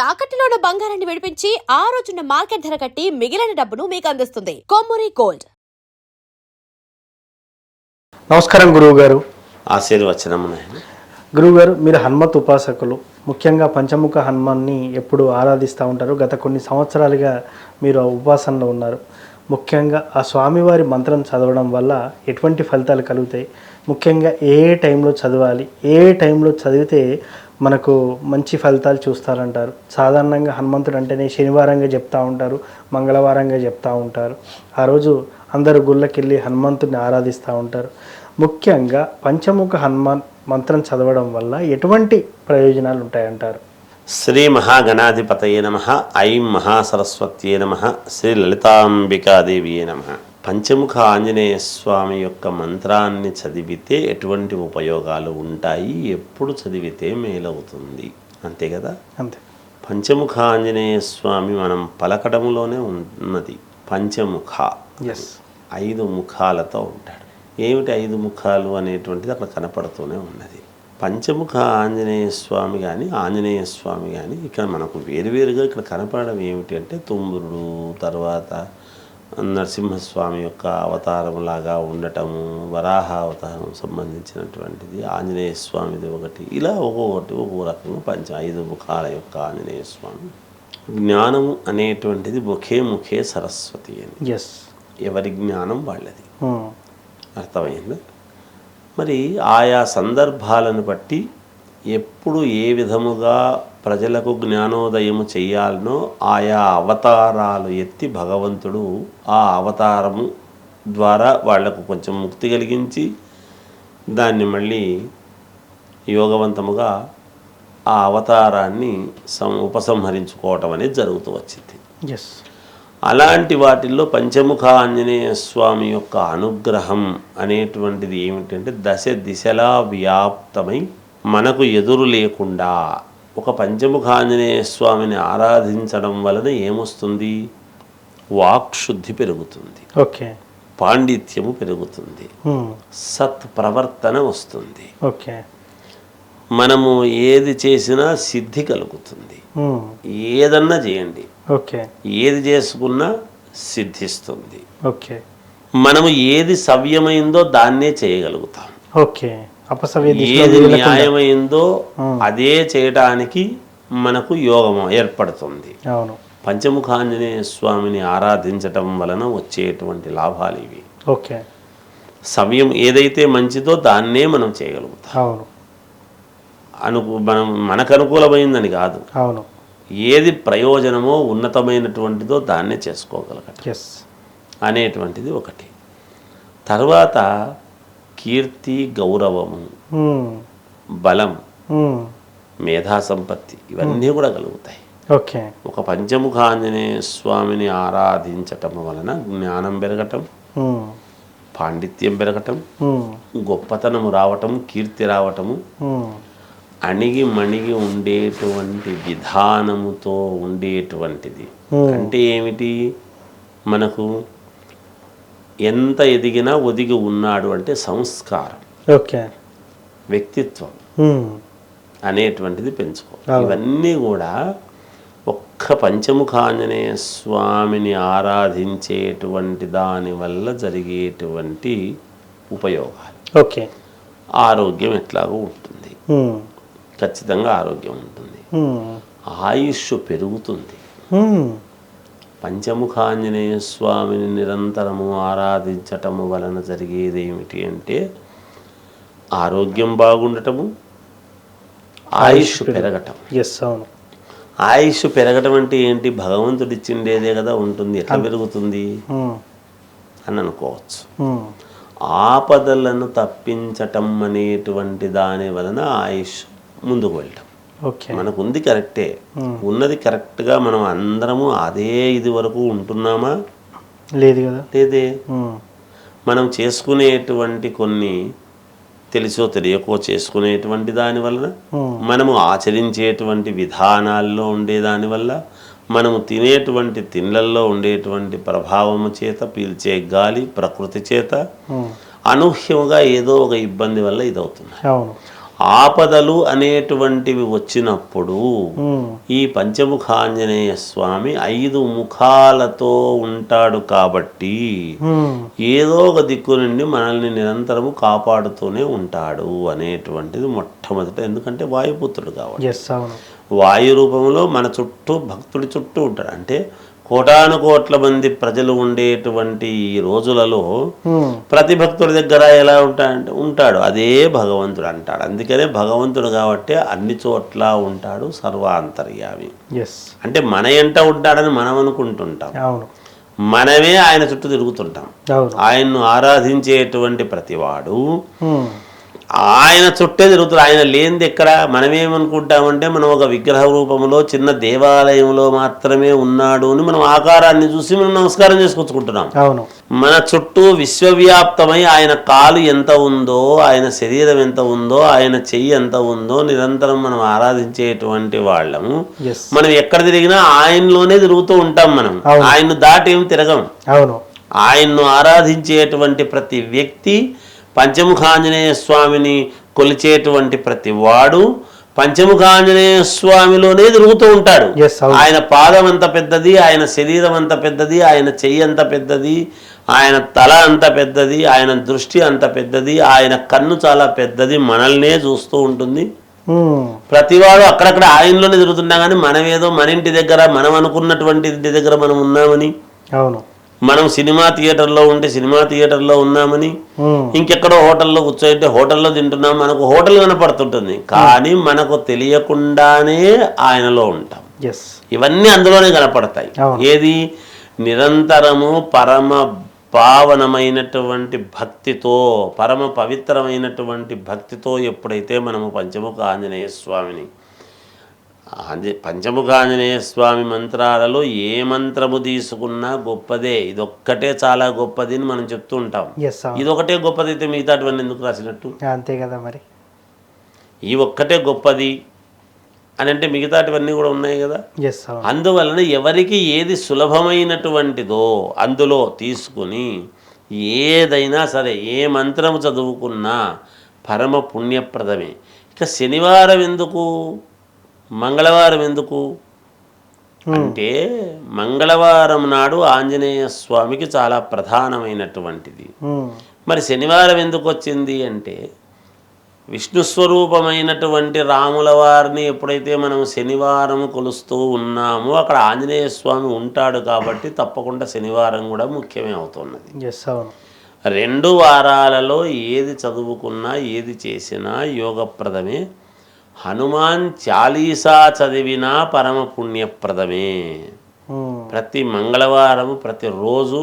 తాకట్టులో ఉన్న బంగారాన్ని విడిపించి ఆ రోజున్న మార్కెట్ ధర కట్టి మిగిలిన డబ్బును మీకు అందిస్తుంది కొమ్మూరి గోల్డ్. నమస్కారం గురువు గారు. ఆశీర్వచనము. గురువు గారు, మీరు హనుమత్ ఉపాసకులు, ముఖ్యంగా పంచముఖ హనుమాన్ని ఎప్పుడు ఆరాధిస్తూ ఉంటారు. గత కొన్ని సంవత్సరాలుగా మీరు ఆ ఉపాసనలో ఉన్నారు. ముఖ్యంగా ఆ స్వామివారి మంత్రం చదవడం వల్ల ఎటువంటి ఫలితాలు కలుగుతాయి, ముఖ్యంగా ఏ టైంలో చదవాలి, ఏ టైంలో చదివితే మనకు మంచి ఫలితాలు చూస్తారంటారు? సాధారణంగా హనుమంతుడు అంటేనే శనివారంగా చెప్తూ ఉంటారు, మంగళవారంగా చెప్తూ ఉంటారు. ఆ రోజు అందరూ గుళ్ళకెళ్ళి హనుమంతుడిని ఆరాధిస్తూ ఉంటారు. ముఖ్యంగా పంచముఖ హనుమాన్ మంత్రం చదవడం వల్ల ఎటువంటి ప్రయోజనాలు ఉంటాయంటారు? శ్రీ మహాగణాధిపతయే నమః. ఐం మహాసరస్వత్యే నమః. శ్రీ లలితాంబికాదేవియే నమః. పంచముఖ ఆంజనేయ స్వామి యొక్క మంత్రాన్ని చదివితే ఎటువంటి ఉపయోగాలు ఉంటాయి, ఎప్పుడు చదివితే మేలవుతుంది, అంతే కదా? అంతే. పంచముఖ ఆంజనేయ స్వామి మనం పలకడంలోనే ఉన్నది. పంచముఖ, 5 ముఖాలతో ఉంటాడు. ఏమిటి 5 ముఖాలు అనేటువంటిది అక్కడ కనపడుతూనే ఉన్నది. పంచముఖ ఆంజనేయ స్వామి కానీ ఆంజనేయ స్వామి కానీ ఇక్కడ మనకు వేరువేరుగా ఇక్కడ కనపడడం ఏమిటి అంటే, తుమ్మురుడు, తర్వాత నరసింహస్వామి యొక్క అవతారంలాగా ఉండటము, వరాహ అవతారం సంబంధించినటువంటిది, ఆంజనేయ స్వామిది ఒకటి, ఇలా ఒక్కో రకంగా 5 ముఖాల యొక్క ఆంజనేయ స్వామి. జ్ఞానము అనేటువంటిది ముఖే సరస్వతి అని. ఎవరి జ్ఞానం వాళ్ళది. అర్థమైంది. మరి ఆయా సందర్భాలను బట్టి ఎప్పుడు ఏ విధముగా ప్రజలకు జ్ఞానోదయము చెయ్యాలనో ఆయా అవతారాలు ఎత్తి భగవంతుడు ఆ అవతారము ద్వారా వాళ్లకు కొంచెం ముక్తి కలిగించి దాన్ని మళ్ళీ యోగవంతముగా ఆ అవతారాన్ని ఉపసంహరించుకోవటం అనేది జరుగుతూ వచ్చింది. అలాంటి వాటిల్లో పంచముఖ ఆంజనేయ స్వామి యొక్క అనుగ్రహం అనేటువంటిది ఏమిటంటే, దశ దిశలా వ్యాప్తమై మనకు ఎదురు లేకుండా ఒక పంచముఖ ఆంజనేయ స్వామిని ఆరాధించడం వలన ఏమొస్తుంది? వాక్శుద్ధి పెరుగుతుంది, పాండిత్యము పెరుగుతుంది, సత్ ప్రవర్తన వస్తుంది, మనము ఏది చేసినా సిద్ధి కలుగుతుంది. ఏదన్నా చేయండి, ఏది చేసుకున్నా సిద్ధిస్తుంది. మనము ఏది సవ్యమైందో దాన్నే చేయగలుగుతాం. ఏది న్యాయమైందో అదే చేయడానికి మనకు యోగం ఏర్పడుతుంది. పంచముఖ ఆంజనేయ స్వామిని ఆరాధించటం వలన వచ్చేటువంటి లాభాలు ఇవి. సవ్యం ఏదైతే మంచిదో దాన్నే మనం చేయగలుగుతాం. మనకు అనుకూలమైందని కాదు, ఏది ప్రయోజనమో ఉన్నతమైనటువంటిదో దాన్నే చేసుకోగలగటం అనేటువంటిది ఒకటి. తర్వాత కీర్తి, గౌరవము, బలం, మేధా సంపత్తి ఇవన్నీ కూడా కలుగుతాయి. ఒక పంచముఖ ఆంజనేయ స్వామిని ఆరాధించటం వలన జ్ఞానం పెరగటం, పాండిత్యం పెరగటం, గొప్పతనము రావటం, కీర్తి రావటము, అణిగి మణిగి ఉండేటువంటి విధానముతో ఉండేటువంటిది. అంటే ఏమిటి? మనకు ఎంత ఎదిగినా ఒదిగి ఉన్నాడు అంటే సంస్కారం, వ్యక్తిత్వం అనేటువంటిది పెంచుకో. ఇవన్నీ కూడా ఒక్క పంచముఖ ఆంజనేయ స్వామిని ఆరాధించేటువంటి దాని వల్ల జరిగేటువంటి ఉపయోగాలు. ఆరోగ్యం ఎట్లాగో ఉంటుంది, ఖచ్చితంగా ఆరోగ్యం ఉంటుంది, ఆయుష్ పెరుగుతుంది. పంచముఖ ఆంజనేయ స్వామిని నిరంతరము ఆరాధించటము వలన జరిగేది ఏమిటి అంటే, ఆరోగ్యం బాగుండటము, ఆయుష్ పెరగటం. ఆయుష్ పెరగటం అంటే ఏంటి? భగవంతుడు ఇచ్చిండేదే కదా ఉంటుంది. ఎట్లా పెరుగుతుంది అని అనుకోవచ్చు. ఆపదలను తప్పించటం అనేటువంటి దాని వలన ఆయుష్ ముందుకు వెళ్ళటం. మనకు ఉంది కరెక్టే, ఉన్నది కరెక్ట్గా మనం అందరము అదే ఇది వరకు ఉంటున్నామా? లేదు కదా. లేదే. మనం చేసుకునేటువంటి కొన్ని తెలుసో తెలియకో చేసుకునేటువంటి దాని వలన, మనము ఆచరించేటువంటి విధానాల్లో ఉండేదాని వల్ల, మనము తినేటువంటి తిండ్లల్లో ఉండేటువంటి ప్రభావము చేత, పీల్చే గాలి, ప్రకృతి చేత అనూహ్యంగా ఏదో ఒక ఇబ్బంది వల్ల ఇదవుతుంది. ఆపదలు అనేటువంటివి వచ్చినప్పుడు ఈ పంచముఖాంజనేయ స్వామి 5 ముఖాలతో ఉంటాడు కాబట్టి ఏదో ఒక దిక్కు నుండి మనల్ని నిరంతరము కాపాడుతూనే ఉంటాడు అనేటువంటిది మొట్టమొదట. ఎందుకంటే వాయుపుత్రుడు కాబట్టి వాయు రూపంలో మన చుట్టూ భక్తుడి చుట్టూ ఉంటాడు. అంటే కోటాను కోట్ల మంది ప్రజలు ఉండేటువంటి ఈ రోజులలో ప్రతి భక్తుడి దగ్గర ఎలా ఉంటాడు అదే భగవంతుడు అంటాడు. అందుకనే భగవంతుడు కాబట్టి అన్ని చోట్ల ఉంటాడు, సర్వాంతర్యామి. అంటే మన ఎంట ఉంటాడని మనం అనుకుంటుంటాం, మనమే ఆయన చుట్టూ తిరుగుతుంటాం. ఆయన్ను ఆరాధించేటువంటి ప్రతివాడు ఆయన చుట్టే తిరుగుతాడు. ఆయన లేనిది ఎక్కడ? మనమేమనుకుంటామంటే మనం ఒక విగ్రహ రూపంలో చిన్న దేవాలయంలో మాత్రమే ఉన్నాడు అని మనం ఆకారాన్ని చూసి మనం నమస్కారం చేసుకొచ్చుకుంటున్నాం. మన చుట్టూ విశ్వవ్యాప్తమై ఆయన కాలు ఎంత ఉందో, ఆయన శరీరం ఎంత ఉందో, ఆయన చెయ్యి ఎంత ఉందో నిరంతరం మనం ఆరాధించేటువంటి వాళ్ళము. మనం ఎక్కడ తిరిగినా ఆయనలోనే తిరుగుతూ ఉంటాం. మనం ఆయన్ను దాటి ఏం తిరగం. ఆయన్ను ఆరాధించేటువంటి ప్రతి వ్యక్తి, పంచముఖాంజనేయ స్వామిని కొలిచేటువంటి ప్రతి వాడు పంచముఖాంజనేయ స్వామిలోనే తిరుగుతూ ఉంటాడు. ఆయన పాదం అంత పెద్దది, ఆయన శరీరం అంత పెద్దది, ఆయన చెయ్యి అంత పెద్దది, ఆయన తల అంత పెద్దది, ఆయన దృష్టి అంత పెద్దది, ఆయన కన్ను చాలా పెద్దది, మనల్నే చూస్తూ ఉంటుంది. ప్రతివాడు అక్కడక్కడ ఆయనలోనే తిరుగుతున్నా కానీ మనమేదో మన ఇంటి దగ్గర మనం అనుకున్నటువంటి ఇంటి దగ్గర మనం ఉన్నామని, మనం సినిమా థియేటర్లో ఉంటే సినిమా థియేటర్లో ఉన్నామని, ఇంకెక్కడో హోటల్లో కూర్చోంటే హోటల్లో తింటున్నాం, మనకు హోటల్ కనపడుతుంటుంది కానీ మనకు తెలియకుండానే ఆయనలో ఉంటాం. ఇవన్నీ అందులోనే కనపడతాయి. ఏది? నిరంతరము పరమ పావనమైనటువంటి భక్తితో, పరమ పవిత్రమైనటువంటి భక్తితో ఎప్పుడైతే మనము పంచముఖ ఆంజనేయ స్వామిని, పంచముఖ ఆంజనేయ స్వామి మంత్రాలలో ఏ మంత్రము తీసుకున్నా గొప్పదే, ఇదొక్కటే చాలా గొప్పది అని మనం చెప్తూ ఉంటాం. ఇదొకటే గొప్పది అయితే మిగతాటివన్నీ ఎందుకు రాసినట్టు? అంతే కదా మరి. ఈ ఒక్కటే గొప్పది అని అంటే మిగతాటివన్నీ కూడా ఉన్నాయి కదా. అందువలన ఎవరికి ఏది సులభమైనటువంటిదో అందులో తీసుకుని ఏదైనా సరే ఏ మంత్రము చదువుకున్నా పరమ పుణ్యప్రదమే. ఇక శనివారం ఎందుకు, మంగళవారం ఎందుకు అంటే మంగళవారం నాడు ఆంజనేయ స్వామికి చాలా ప్రధానమైనటువంటిది. మరి శనివారం ఎందుకు వచ్చింది అంటే విష్ణు స్వరూపమైనటువంటి రాముల వారిని ఎప్పుడైతే మనం శనివారం కొలుస్తూ ఉన్నామో అక్కడ ఆంజనేయ స్వామి ఉంటాడు కాబట్టి తప్పకుండా శనివారం కూడా ముఖ్యమే అవుతున్నది. 2 వారాలలో ఏది చదువుకున్నా ఏది చేసినా యోగప్రదమే. హనుమాన్ చాలీసా చదివినా పరమ పుణ్యప్రదమే. ప్రతి మంగళవారము ప్రతిరోజు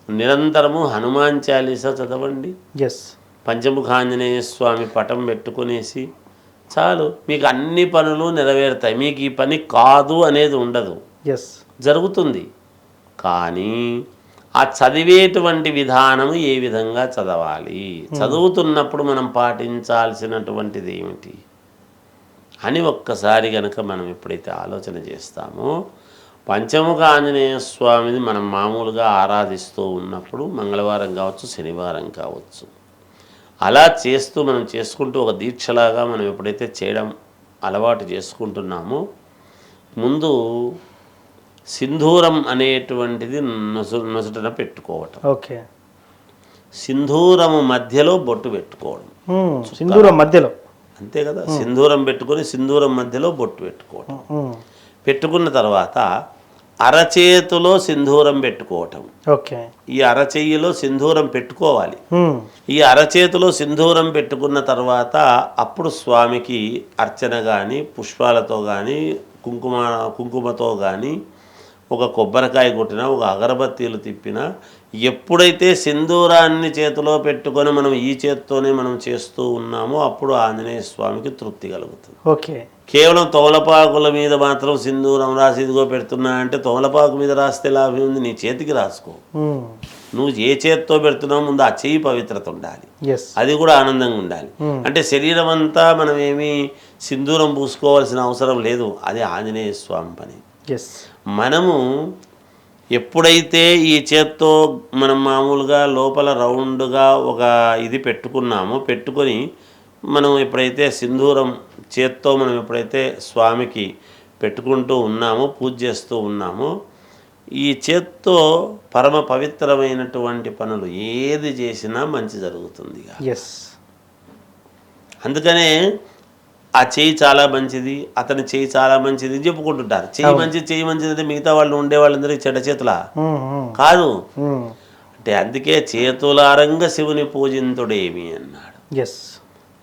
నిరంతరము హనుమాన్ చాలీసా చదవండి. పంచముఖాంజనేయ స్వామి పటం పెట్టుకునేసి చాలు, మీకు అన్ని పనులు నెరవేరుతాయి. మీకు ఈ పని కాదు అనేది ఉండదు, జరుగుతుంది. కానీ ఆ చదివేటువంటి విధానము ఏ విధంగా చదవాలి, చదువుతున్నప్పుడు మనం పాటించాల్సినటువంటిది ఏమిటి అని ఒక్కసారి కనుక మనం ఎప్పుడైతే ఆలోచన చేస్తామో, పంచముఖ ఆంజనేయ స్వామిని మనం మామూలుగా ఆరాధిస్తూ ఉన్నప్పుడు మంగళవారం కావచ్చు, శనివారం కావచ్చు, అలా చేస్తూ మనం చేసుకుంటూ ఒక దీక్షలాగా మనం ఎప్పుడైతే చేయడం అలవాటు చేసుకుంటున్నామో, ముందు సింధూరం అనేటువంటిది నొసటన పెట్టుకోవటం. సింధూరము మధ్యలో బొట్టు పెట్టుకోవడం. సింధూరం మధ్యలో అంతే కదా. సింధూరం పెట్టుకొని సింధూరం మధ్యలో బొట్టు పెట్టుకోవటం. పెట్టుకున్న తర్వాత అరచేతిలో సింధూరం పెట్టుకోవటం. ఈ అరచెయ్యిలో సింధూరం పెట్టుకోవాలి. ఈ అరచేతిలో సింధూరం పెట్టుకున్న తర్వాత అప్పుడు స్వామికి అర్చన కానీ, పుష్పాలతో కానీ, కుంకుమతో కానీ, ఒక కొబ్బరికాయ కొట్టినా, ఒక అగరబత్తీలు తిప్పినా, ఎప్పుడైతే సింధూరాన్ని చేతిలో పెట్టుకొని మనం ఈ చేతితోనే మనం చేస్తూ ఉన్నామో అప్పుడు ఆంజనేయ స్వామికి తృప్తి కలుగుతుంది. కేవలం తోలపాకుల మీద మాత్రం సింధూరం రాసి ఇదిగో పెడుతున్నా అంటే తోలపాకు మీద రాస్తే లాభం ఉంది, నీ చేతికి రాసుకో. నువ్వు ఏ చేతితో పెడుతున్నావు ముందు ఆ చెయ్యి పవిత్రత ఉండాలి, అది కూడా ఆనందంగా ఉండాలి. అంటే శరీరం అంతా మనం ఏమీ సింధూరం పూసుకోవాల్సిన అవసరం లేదు, అది ఆంజనేయ స్వామి పని. మనము ఎప్పుడైతే ఈ చేత్తో మనం మామూలుగా లోపల రౌండ్గా ఒక ఇది పెట్టుకున్నామో, పెట్టుకొని మనం ఎప్పుడైతే సింధూరం చేత్తో మనం ఎప్పుడైతే స్వామికి పెట్టుకుంటూ ఉన్నామో, పూజ చేస్తూ ఉన్నామో, ఈ చేత్తో పరమ పవిత్రమైనటువంటి పనులు ఏది చేసినా మంచి జరుగుతుంది. ఎస్. అందుకనే ఆ చెయ్యి చాలా మంచిది, అతని చెయ్యి చాలా మంచిది అని చెప్పుకుంటుంటారు. చెయ్యి మంచిది అంటే మిగతా వాళ్ళు ఉండే వాళ్ళందరికీ చెడ్డ చేతులా? కాదు. అంటే అందుకే చేతులారంగా శివుని పూజింతుడేమి అన్నాడు. ఎస్.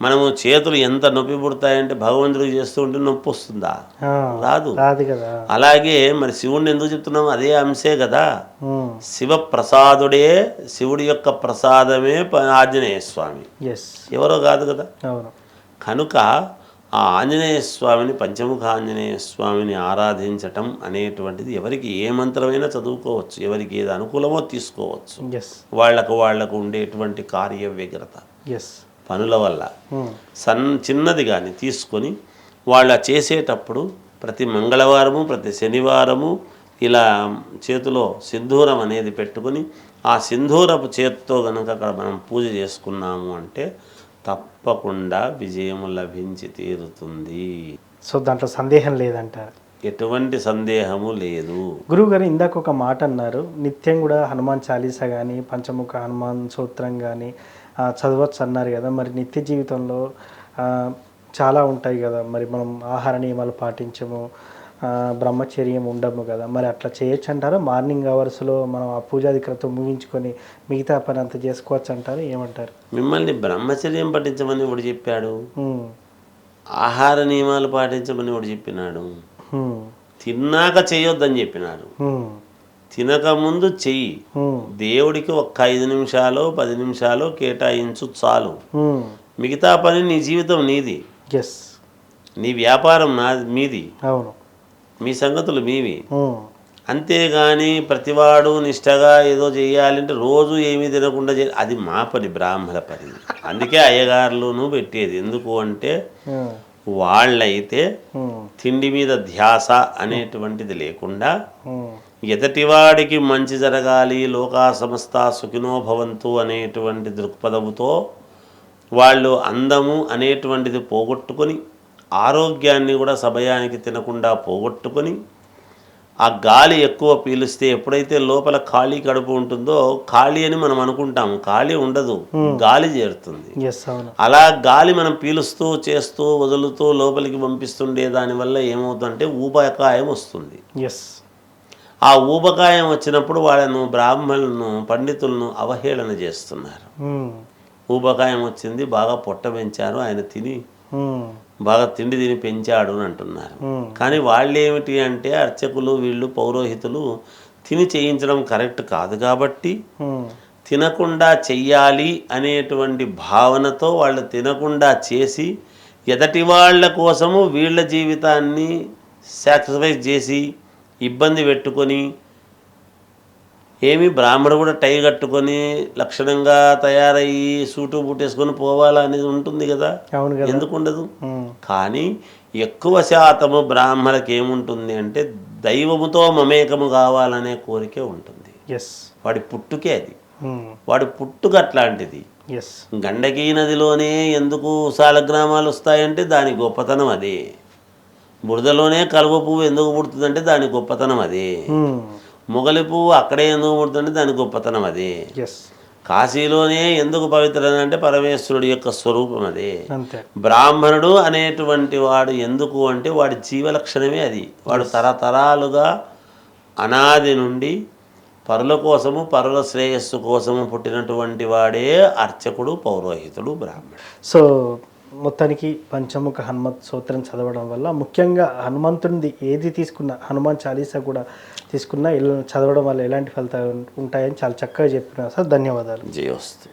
మనము చేతులు ఎంత నొప్పి పుడతాయంటే భగవంతుడికి చేస్తూ ఉంటే నొప్పి వస్తుందా? రాదు. కదా. అలాగే మరి శివుడిని ఎందుకు చెప్తున్నాము? అదే అంశే కదా. శివ ప్రసాదుడే, శివుడి యొక్క ప్రసాదమే ఆంజనేయ స్వామి, ఎవరో కాదు కదా. కనుక ఆ ఆంజనేయ స్వామిని, పంచముఖ ఆంజనేయ స్వామిని ఆరాధించటం అనేటువంటిది ఎవరికి ఏ మంత్రమైనా చదువుకోవచ్చు, ఎవరికి ఏది అనుకూలమో తీసుకోవచ్చు. వాళ్లకు ఉండేటువంటి కార్య వ్యగ్రత పనుల వల్ల చిన్నది కానీ తీసుకొని వాళ్ళ చేసేటప్పుడు ప్రతి మంగళవారము, ప్రతి శనివారము ఇలా చేతిలో సింధూరం అనేది పెట్టుకుని ఆ సింధూరపు చేతితో కనుక అక్కడ మనం పూజ చేసుకున్నాము అంటే తప్పకుండా విజయము లభించి తీరుతుంది. సో దాంట్లో సందేహం లేదంటారు? ఎటువంటి సందేహము లేదు. గురువుగారు ఇందాక ఒక మాట అన్నారు, నిత్యం కూడా హనుమాన్ చాలీసా కానీ పంచముఖ హనుమాన్ సూత్రం కానీ చదవచ్చు అన్నారు కదా. మరి నిత్య జీవితంలో చాలా ఉంటాయి కదా, మరి మనం ఆహార నియమాలు పాటించము, బ్రహ్మచర్యం ఉండము కదా, మరి అట్లా చేయొచ్చు అంటారు? మార్నింగ్ అవర్స్లో మనం ఆ పూజాధికలతో ముగించుకొని మిగతా పని అంతా చేసుకోవచ్చు అంటారు? ఏమంటారు? మిమ్మల్ని బ్రహ్మచర్యం పఠించమని ఒకటి చెప్పాడు, ఆహార నియమాలు పాటించమని ఒకటి చెప్పినాడు, తిన్నాక చేయొద్దని చెప్పినాడు. తినక ముందు చెయ్యి, దేవుడికి ఒక్క 5 నిమిషాలు 10 నిమిషాలు కేటాయించు చాలు. మిగతా పని నీ జీవితం నీది, నీ వ్యాపారం మీది, మీ సంగతులు మీవి. అంతేగాని ప్రతివాడు నిష్టగా ఏదో చేయాలంటే రోజు ఏమీ తినకుండా అది మా పని, బ్రాహ్మణ పని. అందుకే అయ్యగారులను పెట్టేది. ఎందుకు అంటే వాళ్ళైతే తిండి మీద ధ్యాస అనేటువంటిది లేకుండా ఎదటివాడికి మంచి జరగాలి, లోకా సమస్త సుఖినో భవంతు అనేటువంటి దృక్పథముతో వాళ్ళు అందము అనేటువంటిది పోగొట్టుకొని, ఆరోగ్యాన్ని కూడా సమయానికి తినకుండా పోగొట్టుకొని, ఆ గాలి ఎక్కువ పీలిస్తే ఎప్పుడైతే లోపల ఖాళీ కడుపు ఉంటుందో, ఖాళీ అని మనం అనుకుంటాము, ఖాళీ ఉండదు, గాలి చేరుతుంది. అలా గాలి మనం పీలుస్తూ చేస్తూ వదులుతూ లోపలికి పంపిస్తుండే దానివల్ల ఏమవుతుందంటే ఊబకాయం వస్తుంది. ఆ ఊబకాయం వచ్చినప్పుడు వాళ్ళను, బ్రాహ్మణులను, పండితులను అవహేళన చేస్తున్నారు. ఊబకాయం వచ్చింది, బాగా పొట్ట పెంచారు, ఆయన బాగా తిండి తిని పెంచాడు అని అంటున్నారు. కానీ వాళ్ళు ఏమిటి అంటే అర్చకులు, వీళ్ళు పౌరోహితులు తిని చేయించడం కరెక్ట్ కాదు కాబట్టి తినకుండా చెయ్యాలి అనేటువంటి భావనతో వాళ్ళు తినకుండా చేసి ఎదటి వాళ్ళ కోసము వీళ్ళ జీవితాన్ని సాక్రిఫైస్ చేసి ఇబ్బంది పెట్టుకొని, ఏమి బ్రాహ్మడు కూడా టై కట్టుకొని లక్షణంగా తయారయ్యి సూటు బూటేసుకొని పోవాలా అనేది ఉంటుంది కదా, ఎందుకు ఉండదు? కానీ ఎక్కువ శాతము బ్రాహ్మణులకు ఏముంటుంది అంటే దైవముతో మమేకము కావాలనే కోరికే ఉంటుంది. వాడి పుట్టుకే అది, వాడి పుట్టుక అట్లాంటిది. గండకీ నదిలోనే ఎందుకు సాలగ్రామాలు వస్తాయంటే దాని గొప్పతనం అదే. బురదలోనే కలువ పువ్వు ఎందుకు పుడుతుందంటే దాని గొప్పతనం అదే. మొగలి పువ్వు అక్కడే ఎందుకు పుడుతుందంటే దాని గొప్పతనం అదే. కాశీలోనే ఎందుకు పవిత్రం అంటే పరమేశ్వరుడి యొక్క స్వరూపం అదే. బ్రాహ్మణుడు అనేటువంటి వాడు ఎందుకు అంటే వాడి జీవలక్షణమే అది. వాడు తరతరాలుగా అనాది నుండి పరుల కోసము, పరుల శ్రేయస్సు కోసము పుట్టినటువంటి వాడే అర్చకుడు, పౌరోహితుడు, బ్రాహ్మణుడు. సో మొత్తానికి పంచముఖ హనుమత్ స్తోత్రం చదవడం వల్ల, ముఖ్యంగా హనుమంతుడిది ఏది తీసుకున్నా, హనుమాన్ చాలీసా కూడా తీసుకున్నా చదవడం వల్ల ఎలాంటి ఫలితాలు ఉంటాయని చాలా చక్కగా చెప్పినారు సార్. ధన్యవాదాలు. జయోస్తు.